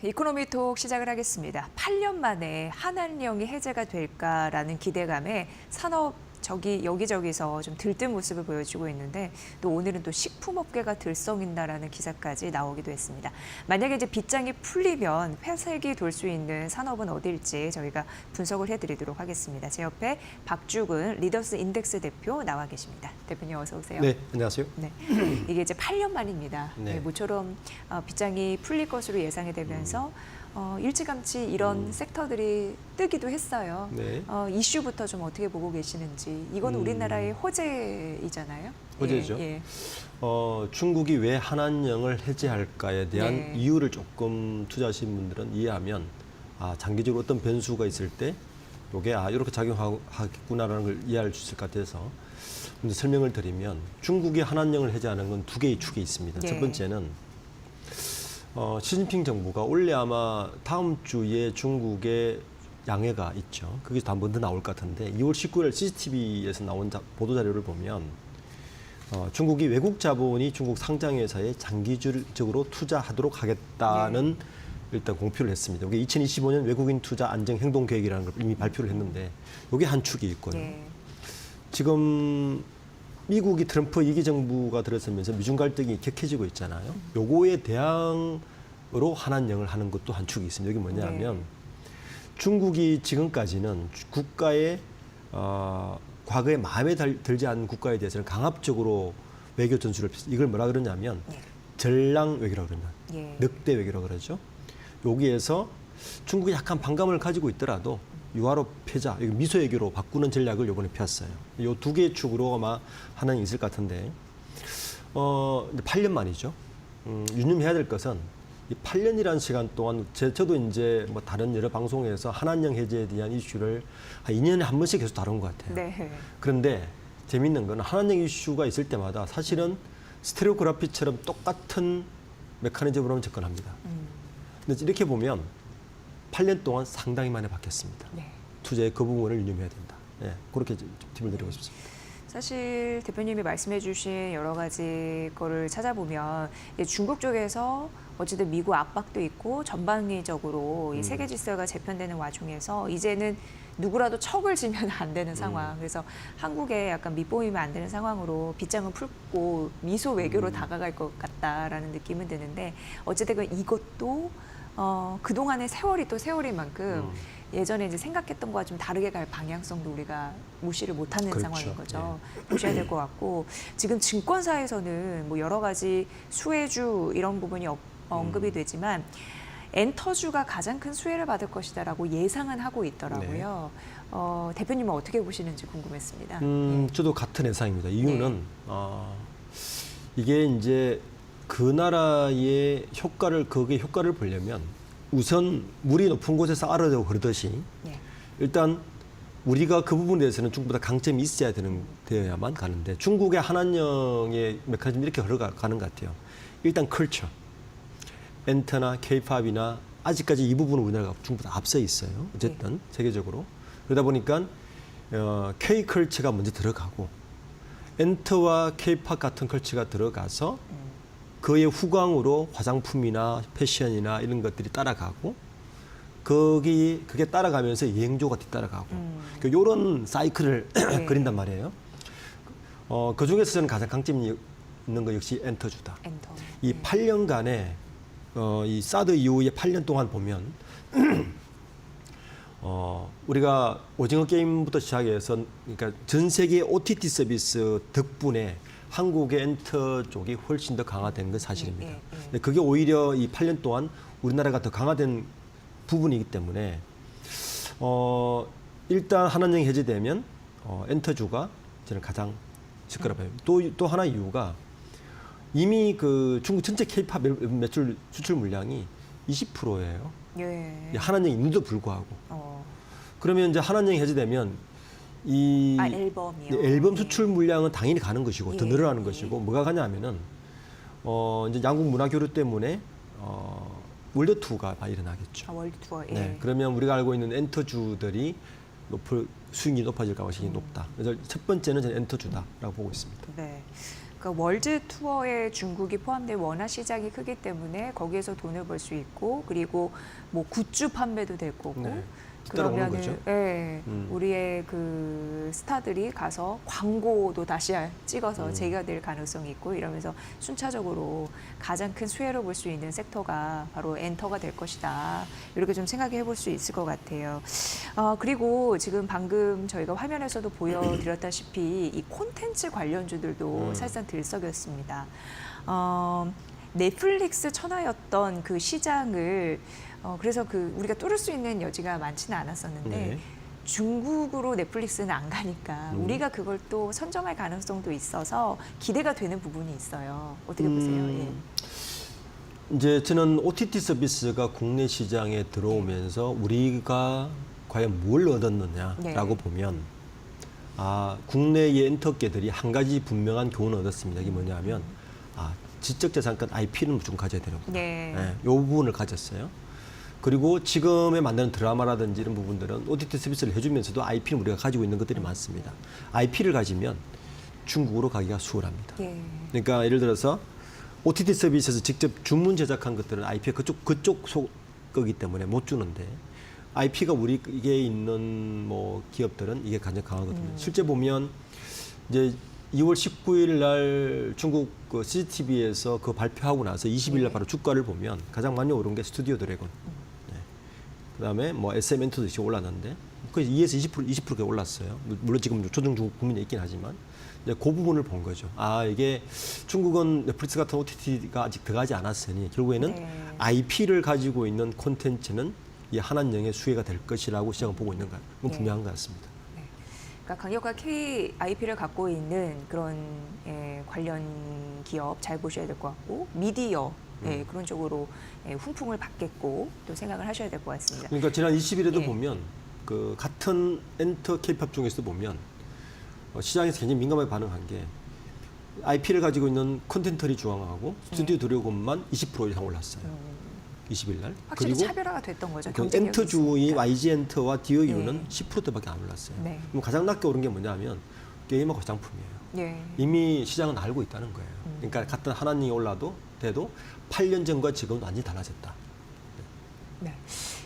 이코노미톡 시작을 하겠습니다. 8년 만에 한한령이 해제가 될까라는 기대감에 산업 여기저기서 좀 들뜬 모습을 보여주고 있는데 또 오늘은 또 식품업계가 들썩인다라는 기사까지 나오기도 했습니다. 만약에 이제 빗장이 풀리면 회색이 돌 수 있는 산업은 어딜지 저희가 분석을 해드리도록 하겠습니다. 제 옆에 박주근 리더스 인덱스 대표 나와 계십니다. 대표님 어서 오세요. 네, 안녕하세요. 네, 이게 이제 8년 만입니다. 네. 모처럼 빗장이 풀릴 것으로 예상이 되면서 일찌감치 이런 섹터들이 뜨기도 했어요. 네. 이슈부터 좀 어떻게 보고 계시는지. 이건 우리나라의 호재이잖아요. 호재죠. 예. 중국이 왜 한한령을 해제할까에 대한 네. 이유를 조금 투자하신 분들은 이해하면 장기적으로 어떤 변수가 있을 때 이게 이렇게 작용하겠구나라는 걸 이해할 수 있을 것 같아서 먼저 설명을 드리면 중국이 한한령을 해제하는 건 두 개의 축이 있습니다. 네. 첫 번째는 시진핑 정부가 원래 아마 다음 주에 중국에 양해가 있죠. 그게 한 번 더 나올 것 같은데 2월 19일 CCTV에서 나온 보도 자료를 보면 중국이 외국 자본이 중국 상장회사에 장기적으로 투자하도록 하겠다는 일단 공표를 했습니다. 이게 2025년 외국인 투자 안정 행동 계획이라는 걸 이미 발표를 했는데 이게 한 축이 있고요. 지금 미국이 트럼프 2기 정부가 들어서면서 미중 갈등이 격해지고 있잖아요. 요거에 대항으로 한한령을 하는 것도 한 축이 있습니다. 이게 뭐냐면 중국이 지금까지는 국가의 과거에 마음에 들지 않는 국가에 대해서는 강압적으로 외교 전술을 이걸 뭐라 그러냐면 전랑 외교라고 그러냐. 늑대 외교라고 그러죠. 여기에서 중국이 약간 반감을 가지고 있더라도 유화로 펴자, 미소 외교로 바꾸는 전략을 이번에 폈어요. 이 두 개의 축으로 아마 하나는 있을 것 같은데, 8년 만이죠. 유념해야 될 것은 이 8년이라는 시간 동안 저도 이제 뭐 다른 여러 방송에서 한한령 해제에 대한 이슈를 한 2년에 한 번씩 계속 다룬 것 같아요. 네. 그런데 재밌는 건 한한령 이슈가 있을 때마다 사실은 스테레오그래피처럼 똑같은 메커니즘으로 접근합니다. 근데 이렇게 보면 8년 동안 상당히 많이 바뀌었습니다. 투자의 그 부분을 유념해야 된다. 그렇게 팁을 드리고 싶습니다. 사실 대표님이 말씀해 주신 여러 가지 거를 찾아보면 중국 쪽에서 어쨌든 미국 압박도 있고 전방위적으로 이 세계 질서가 재편되는 와중에서 이제는 누구라도 척을 지면 안 되는 상황. 그래서 한국에 약간 밑보이면 안 되는 상황으로 빗장을 풀고 미소 외교로 다가갈 것 같다라는 느낌은 드는데 어쨌든 이것도 그동안의 세월이 또 세월인 만큼 예전에 이제 생각했던 거와 좀 다르게 갈 방향성도 우리가 무시를 못하는 그렇죠. 상황인 거죠. 보셔야 될 것 같고 지금 증권사에서는 뭐 여러 가지 수혜주 이런 부분이 언급이 되지만 엔터주가 가장 큰 수혜를 받을 것이다라고 예상은 하고 있더라고요. 대표님은 어떻게 보시는지 궁금했습니다. 저도 같은 예상입니다. 이유는 이게 이제 그 나라의 거기에 효과를 보려면 우선 물이 높은 곳에서 알아도 그러듯이 일단 우리가 그 부분에 대해서는 중국보다 강점이 있어야 되어야만 가는데 중국의 한한령의 메커니즘이 이렇게 흘러가는 것 같아요. 일단 컬처, 엔터나 K-팝이나 아직까지 이 부분은 우리나라가 중국보다 앞서 있어요. 어쨌든 세계적으로. 그러다 보니까 K-컬처가 먼저 들어가고 엔터와 K-팝 같은 컬처가 들어가서 그의 후광으로 화장품이나 패션이나 이런 것들이 따라가고 그게 따라가면서 여행조가 뒤따라가고 이런 사이클을 그린단 말이에요. 그 중에서 저는 가장 강점이 있는 거 역시 엔터주다. 이 8년간의 이 사드 이후에 8년 동안 보면 우리가 오징어 게임부터 시작해서 그러니까 전 세계 OTT 서비스 덕분에 한국의 엔터 쪽이 훨씬 더 강화된 건 사실입니다. 근데 그게 오히려 이 8년 동안 우리나라가 더 강화된 부분이기 때문에 일단 한한령이 해제되면 엔터주가 저는 가장 시끄러워요. 또 하나 이유가 이미 그 중국 전체 K-팝 매출 수출 물량이 20%예요. 한한령이 있는데도 불구하고. 그러면 이제 한한령이 해제되면 앨범이요. 앨범 수출 물량은 당연히 가는 것이고 더 늘어나는 것이고 뭐가 가냐면은 이제 양국 문화 교류 때문에 월드 투어가 일어나겠죠. 월드 투어. 그러면 우리가 알고 있는 엔터주들이 수익이 높아질 가능성이 높다. 그래서 첫 번째는 저는 엔터주다라고 보고 있습니다. 그러니까 월드 투어에 중국이 포함된 원화 시장이 크기 때문에 거기에서 돈을 벌 수 있고 그리고 뭐 굿즈 판매도 될 거고 네. 따라오는 그러면은 거죠. 예, 우리의 그 스타들이 가서 광고도 다시 찍어서 제기가 될 가능성이 있고 이러면서 순차적으로 가장 큰 수혜로 볼 수 있는 섹터가 바로 엔터가 될 것이다. 이렇게 좀 생각해 볼 수 있을 것 같아요. 그리고 지금 방금 저희가 화면에서도 보여드렸다시피 이 콘텐츠 관련주들도 사실상 들썩였습니다. 넷플릭스 천하였던 그 시장을 그래서 그 우리가 뚫을 수 있는 여지가 많지는 않았었는데 네. 중국으로 넷플릭스는 안 가니까 우리가 그걸 또 선점할 가능성도 있어서 기대가 되는 부분이 있어요. 어떻게 보세요? 예. 이제 저는 OTT 서비스가 국내 시장에 들어오면서 우리가 과연 뭘 얻었느냐라고 네. 보면 국내의 엔터계들이 한 가지 분명한 교훈을 얻었습니다. 이게 뭐냐면 지적재산권 IP는 무조건 가져야 되는구나. 네. 이 부분을 가졌어요. 그리고 지금에 만드는 드라마라든지 이런 부분들은 OTT 서비스를 해주면서도 IP는 우리가 가지고 있는 것들이 많습니다. IP를 가지면 중국으로 가기가 수월합니다. 예. 그러니까 예를 들어서 OTT 서비스에서 직접 주문 제작한 것들은 IP가 그쪽 거기 때문에 못 주는데 IP가 우리에 있는 뭐 기업들은 이게 가장 강하거든요. 실제 보면 이제 2월 19일 날 중국 그 CCTV에서 그 발표하고 나서 20일 날 바로 주가를 보면 가장 많이 오른 게 스튜디오 드래곤. 네. 그다음에 뭐 SM 엔터도 지금 올랐는데 거의 2에서 20%가 올랐어요. 물론 지금 초중 중국 국민이 있긴 하지만 이제 그 부분을 본 거죠. 이게 중국은 넷플릭스 같은 OTT가 아직 들어가지 않았으니 결국에는 네. IP를 가지고 있는 콘텐츠는 이 한한령의 수혜가 될 것이라고 시장은 보고 있는 건 분명한 것 같습니다. 그러니까 강력한 KIP를 갖고 있는 그런 관련 기업 잘 보셔야 될 것 같고 미디어 그런 쪽으로 훈풍을 받겠고 또 생각을 하셔야 될 것 같습니다. 그러니까 지난 20일에도 예. 보면 그 같은 엔터 K-팝 중에서도 보면 시장에서 굉장히 민감하게 반응한 게 IP를 가지고 있는 콘텐츠를 중앙하고 스튜디오 드래곤만 20% 이상 올랐어요. 20일 날. 확실히 그리고 차별화가 됐던 거죠. 그 경쟁력이 엔터주의 있으니까. YG 엔터와 디어유는 네. 10%대밖에 안 올랐어요. 네. 그럼 가장 낮게 오른 게 뭐냐면 게임하고 화장품이에요. 예. 이미 시장은 알고 있다는 거예요. 그러니까 같은 하나님이 올라도 돼도 8년 전과 지금은 완전히 달라졌다. 네.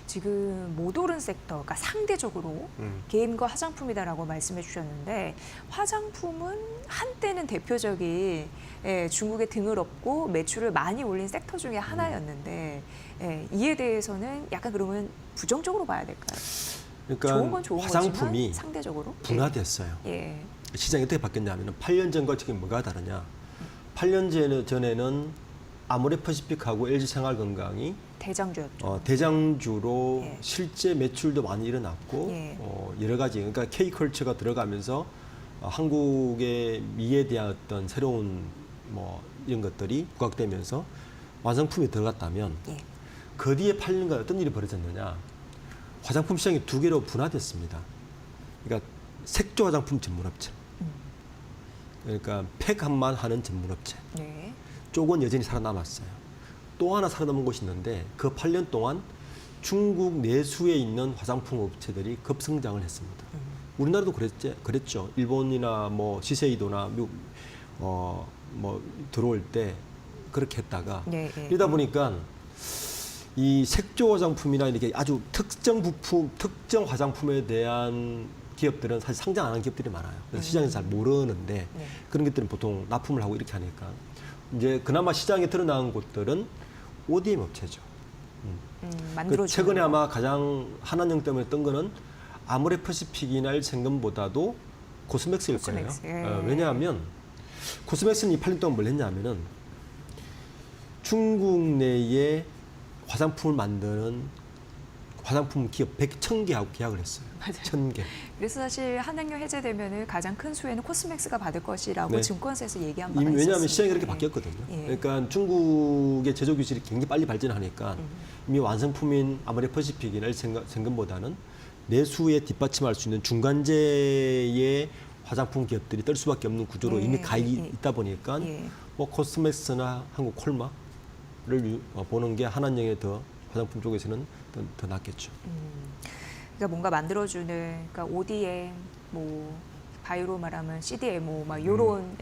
지금 못 오른 섹터, 그러니까 상대적으로 게임과 화장품이다라고 말씀해 주셨는데 화장품은 한때는 대표적인 중국의 등을 업고 매출을 많이 올린 섹터 중에 하나였는데 이에 대해서는 약간 그러면 부정적으로 봐야 될까요? 그러니까 좋은 건 좋은 화장품이 거지만 상대적으로 분화됐어요. 예. 시장이 어떻게 바뀌었냐면 8년 전과 지금 뭐가 다르냐. 8년 전에는 아모레퍼시픽하고 LG생활건강이 대장주였죠. 대장주로 예. 실제 매출도 많이 일어났고 예. 여러 가지 그러니까 K컬처가 들어가면서 한국의 미에 대한 어떤 새로운 뭐 이런 것들이 부각되면서 화장품이 들어갔다면 예. 그 뒤에 8년간 어떤 일이 벌어졌느냐. 화장품 시장이 두 개로 분화됐습니다. 그러니까 색조 화장품 전문업체. 그러니까 팩업만 하는 전문업체. 네. 쪽은 여전히 살아남았어요. 또 하나 살아남은 곳이 있는데 그 8년 동안 중국 내수에 있는 화장품 업체들이 급성장을 했습니다. 우리나라도 그랬죠. 일본이나 뭐 시세이도나 미국 뭐 들어올 때 그렇게 했다가 네, 네. 이러다 보니까 이 색조 화장품이나 이렇게 아주 특정 부품, 특정 화장품에 대한 기업들은 사실 상장 안 한 기업들이 많아요. 그래서 시장에서 잘 모르는데 네. 그런 것들은 보통 납품을 하고 이렇게 하니까 이제 그나마 시장에 드러나는 곳들은 ODM 업체죠. 만들어주는 최근에 거. 아마 가장 한한령 때문에 뜬 거는 아모레퍼시픽이나 생금보다도 코스맥스일 거예요. 코스맥스, 예. 왜냐하면 코스맥스는 이 8년 동안 뭘 했냐면은 중국 내에 화장품을 만드는 화장품 기업 100,000개하고 계약을 했어요. 맞아요. 1,000개. 그래서 사실 한학령 해제되면은 가장 큰 수혜는 코스맥스가 받을 것이라고 네. 증권사에서 얘기한 바가 이미 왜냐하면 있었습니다. 시장이 그렇게 예. 바뀌었거든요. 예. 그러니까 중국의 제조 기술이 굉장히 빨리 발전하니까 이미 완성품인 아모레퍼시픽이나 생금보다는 내수에 뒷받침할 수 있는 중간재의 화장품 기업들이 뜰 수밖에 없는 구조로 예, 이미 가 예, 있다 보니까 예. 뭐 코스맥스나 한국 콜마를 보는 게 한한령의 더 화장품 쪽에서는 더 낫겠죠. 그러니까 뭔가 만들어주는 그러니까 ODM 뭐 바이오로 말하면 CDMO 막 요런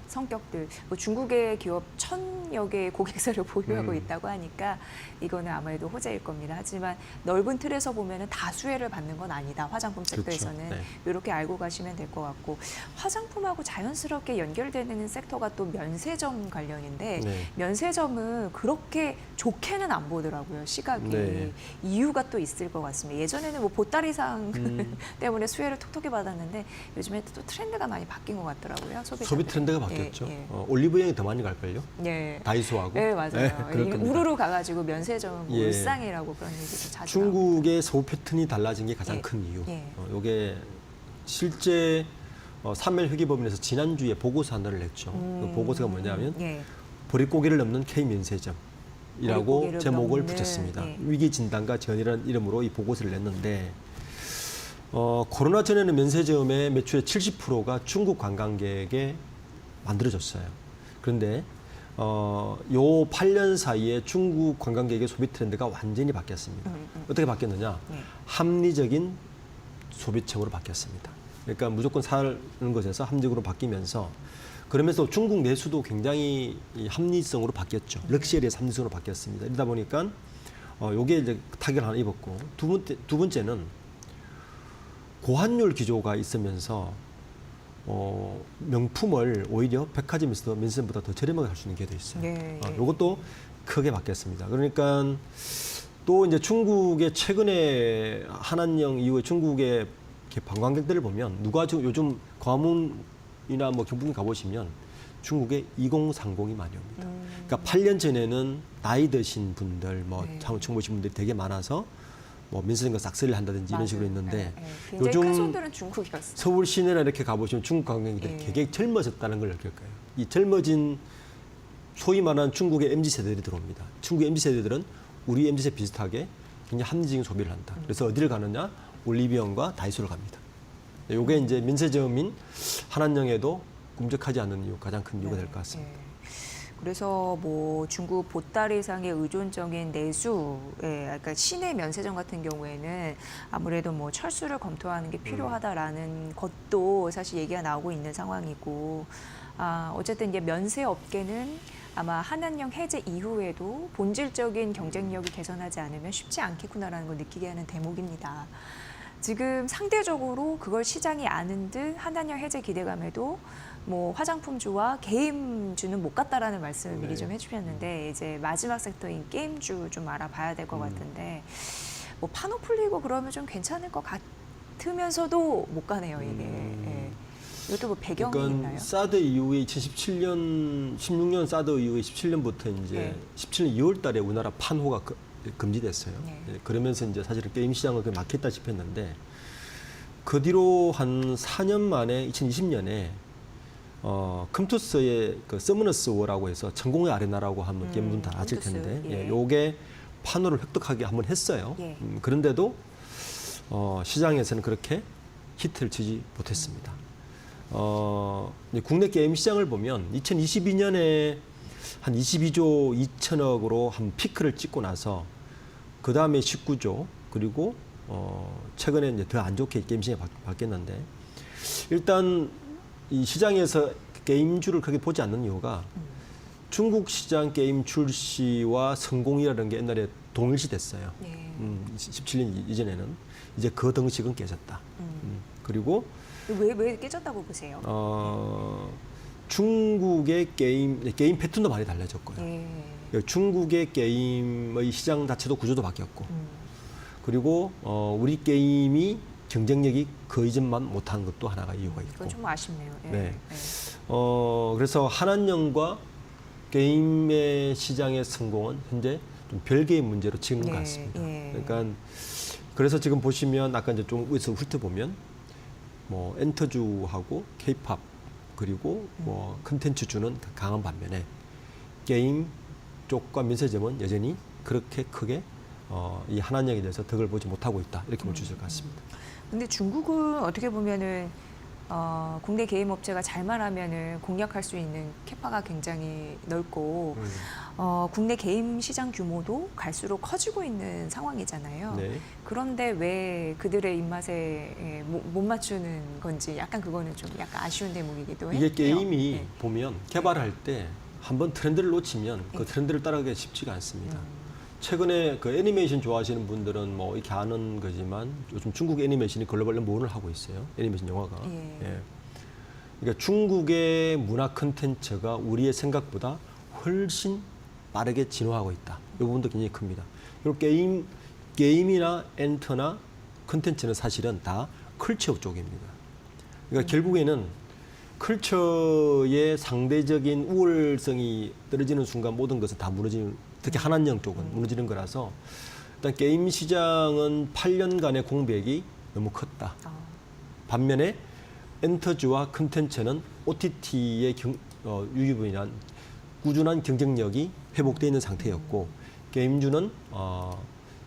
성격들 뭐 중국의 기업 1000여 개의 고객사를 보유하고 있다고 하니까 이거는 아무래도 호재일 겁니다. 하지만 넓은 틀에서 보면은 다 수혜를 받는 건 아니다. 화장품 섹터에서는 그렇죠. 네. 이렇게 알고 가시면 될 것 같고 화장품하고 자연스럽게 연결되는 섹터가 또 면세점 관련인데 네. 면세점은 그렇게 좋게는 안 보더라고요. 시각이. 네. 이유가 또 있을 것 같습니다. 예전에는 뭐 보따리상 때문에 수혜를 톡톡히 받았는데 요즘에 또 트렌드가 많이 바뀐 것 같더라고요. 소비 트렌드가 바뀌었죠. 예. 올리브영이 더 많이 갈걸요? 예. 다이소하고. 네, 맞아요. 그럴 겁니다. 우르르 가가지고 면세점 뭐 예. 울상이라고 그런 얘기도 자주 중국의 소비 패턴이 달라진 게 가장 예. 큰 이유. 예. 이게 실제 산mel회계법인에서 지난주에 보고서 하나를 냈죠. 그 보고서가 뭐냐면 예. 보릿고개를 넘는 K면세점이라고 보릿고개를 제목을 넘는, 붙였습니다. 예. 위기 진단과 지원이라는 이름으로 이 보고서를 냈는데 코로나 전에는 면세점의 매출의 70%가 중국 관광객에 만들어졌어요. 그런데 요 8년 사이에 중국 관광객의 소비 트렌드가 완전히 바뀌었습니다. 어떻게 바뀌었느냐? 예. 합리적인 소비층으로 바뀌었습니다. 그러니까 무조건 사는 것에서 합리적으로 바뀌면서 그러면서 중국 내수도 굉장히 이 합리성으로 바뀌었죠. 럭셔리에서 합리성으로 바뀌었습니다. 이러다 보니까 요게 이제 타격을 하나 입었고 두 번째는 고환율 기조가 있으면서 명품을 오히려 백화점에서 면세점보다 더 저렴하게 할 수 있는 기회도 있어요. 예, 예. 이것도 크게 바뀌었습니다. 그러니까 또 이제 중국의 최근에 한한령 이후에 중국의 이렇게 관광객들을 보면 누가 지금 요즘 과문이나 뭐 경북에 가보시면 중국에 2030이 많이 옵니다. 그러니까 8년 전에는 나이 드신 분들, 뭐 네. 장충 보신 분들이 되게 많아서 뭐 면세점과 싹쓸이를 한다든지 이런 식으로 했는데 굉장히 요즘 큰 손들은 중국이었어요. 서울 시내나 이렇게 가보시면 중국 관광객들이 예. 되게 젊어졌다는 걸 느낄 거예요. 이 젊어진 소위 말하는 중국의 MZ세대들이 들어옵니다. 중국의 MZ세대들은 우리 MZ세 비슷하게 굉장히 합리적인 소비를 한다. 그래서 어디를 가느냐? 올리브영과 다이소를 갑니다. 이게 이제 면세점인 한한령에도 꿈쩍하지 않는 이유, 가장 큰 이유가 될 것 같습니다. 네. 그래서 뭐 중국 보따리상의 의존적인 내수, 그러니까 시내 면세점 같은 경우에는 아무래도 뭐 철수를 검토하는 게 필요하다라는 것도 사실 얘기가 나오고 있는 상황이고, 어쨌든 이제 면세 업계는 아마 한한령 해제 이후에도 본질적인 경쟁력을 개선하지 않으면 쉽지 않겠구나라는 걸 느끼게 하는 대목입니다. 지금 상대적으로 그걸 시장이 아는 듯 한한령 해제 기대감에도 뭐 화장품주와 게임주는 못 갔다라는 말씀을 미리 좀 해주셨는데 이제 마지막 섹터인 게임주 좀 알아봐야 될 것 같은데 뭐 판호 풀리고 그러면 좀 괜찮을 것 같으면서도 못 가네요 이게. 예. 이것도 뭐 배경이 그러니까 있나요? 사드 이후에 2017년, 16년 사드 이후에 17년부터 이제 네. 17년 2월 달에 우리나라 판호가 금지됐어요. 네. 그러면서 이제 사실은 게임 시장을 막혔다시피 했는데 그 뒤로 한 4년 만에 2020년에 컴투스의 그 서머너스 워라고 해서 천공의 아레나라고 하면 게임분 다 아실 컴투스, 텐데 예. 요게 판호를 획득하게 한번 했어요. 예. 그런데도 시장에서는 그렇게 히트를 치지 못했습니다. 이제 국내 게임 시장을 보면 2022년에 한 22조 2천억으로 한 피크를 찍고 나서 그 다음에 19조 그리고 최근에 이제 더 안 좋게 게임 시장이 바뀌었는데 일단 이 시장에서 게임주를 그렇게 보지 않는 이유가 중국 시장 게임 출시와 성공이라는 게 옛날에 동일시 됐어요. 예. 17년 이전에는 이제 그 등식은 깨졌다. 그리고 왜 깨졌다고 보세요? 중국의 게임 패턴도 많이 달라졌고요. 예. 중국의 게임의 시장 자체도 구조도 바뀌었고, 그리고 우리 게임이 경쟁력이 그 이전만 못한 것도 하나가 이유가 있고. 그건 좀 아쉽네요. 예. 네. 예. 그래서 한한령과 게임의 시장의 성공은 현재 좀 별개의 문제로 치는 것 예, 같습니다. 예. 그러니까 그래서 지금 보시면 아까 이제 좀 위에서 훑어보면 뭐 엔터주하고 K-팝 그리고 뭐 컨텐츠주는 강한 반면에 게임 쪽과 면세점은 여전히 그렇게 크게 이 한한령에 대해서 덕을 보지 못하고 있다 이렇게 볼 수 있을 것 같습니다. 근데 중국은 어떻게 보면은 국내 게임 업체가 잘만 하면은 공략할 수 있는 캐파가 굉장히 넓고 국내 게임 시장 규모도 갈수록 커지고 있는 상황이잖아요. 네. 그런데 왜 그들의 입맛에 못 맞추는 건지 약간 그거는 좀 약간 아쉬운 대목이기도 해요. 이게 게임이 네. 보면 개발할 때 한번 트렌드를 놓치면 그 네. 트렌드를 따라가기가 쉽지가 않습니다. 최근에 그 애니메이션 좋아하시는 분들은 뭐 이렇게 아는 거지만 요즘 중국 애니메이션이 글로벌 넘버원을 하고 있어요. 애니메이션 영화가. 예. 예. 그러니까 중국의 문화 콘텐츠가 우리의 생각보다 훨씬 빠르게 진화하고 있다. 이 부분도 굉장히 큽니다. 그리고 게임이나 엔터나 콘텐츠는 사실은 다 컬처 쪽입니다. 그러니까 결국에는 컬처의 상대적인 우월성이 떨어지는 순간 모든 것은 다 무너지는, 특히 한한령 쪽은 무너지는 거라서 일단 게임 시장은 8년간의 공백이 너무 컸다. 반면에 엔터주와 콘텐츠는 OTT의 유유분한 꾸준한 경쟁력이 회복되어 있는 상태였고 게임주는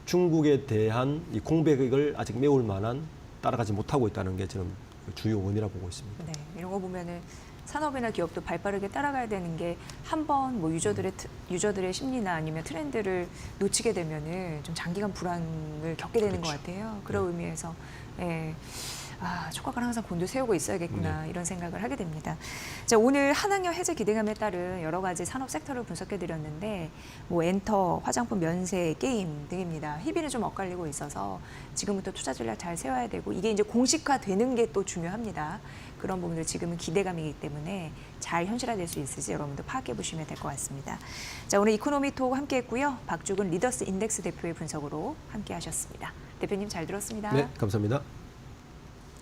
중국에 대한 이 공백을 아직 메울 만한 따라가지 못하고 있다는 게 저는 주요 원인이라고 보고 있습니다. 네, 이런 거 보면은 산업이나 기업도 발빠르게 따라가야 되는 게 한 번 뭐 유저들의 심리나 아니면 트렌드를 놓치게 되면은 좀 장기간 불안을 겪게 되는 것 같아요. 그런 의미에서 예. 촉각을 항상 곤두세우고 있어야겠구나 이런 생각을 하게 됩니다. 자, 오늘 한학령 해제 기대감에 따른 여러 가지 산업 섹터를 분석해드렸는데 뭐 엔터, 화장품, 면세, 게임 등입니다. 희비는 좀 엇갈리고 있어서 지금부터 투자 전략 잘 세워야 되고 이게 이제 공식화되는 게 또 중요합니다. 그런 부분들 지금은 기대감이기 때문에 잘 현실화될 수 있을지 여러분도 파악해 보시면 될 것 같습니다. 자, 오늘 이코노미 톡 함께했고요. 박주근 리더스 인덱스 대표의 분석으로 함께하셨습니다. 대표님 잘 들었습니다. 네, 감사합니다.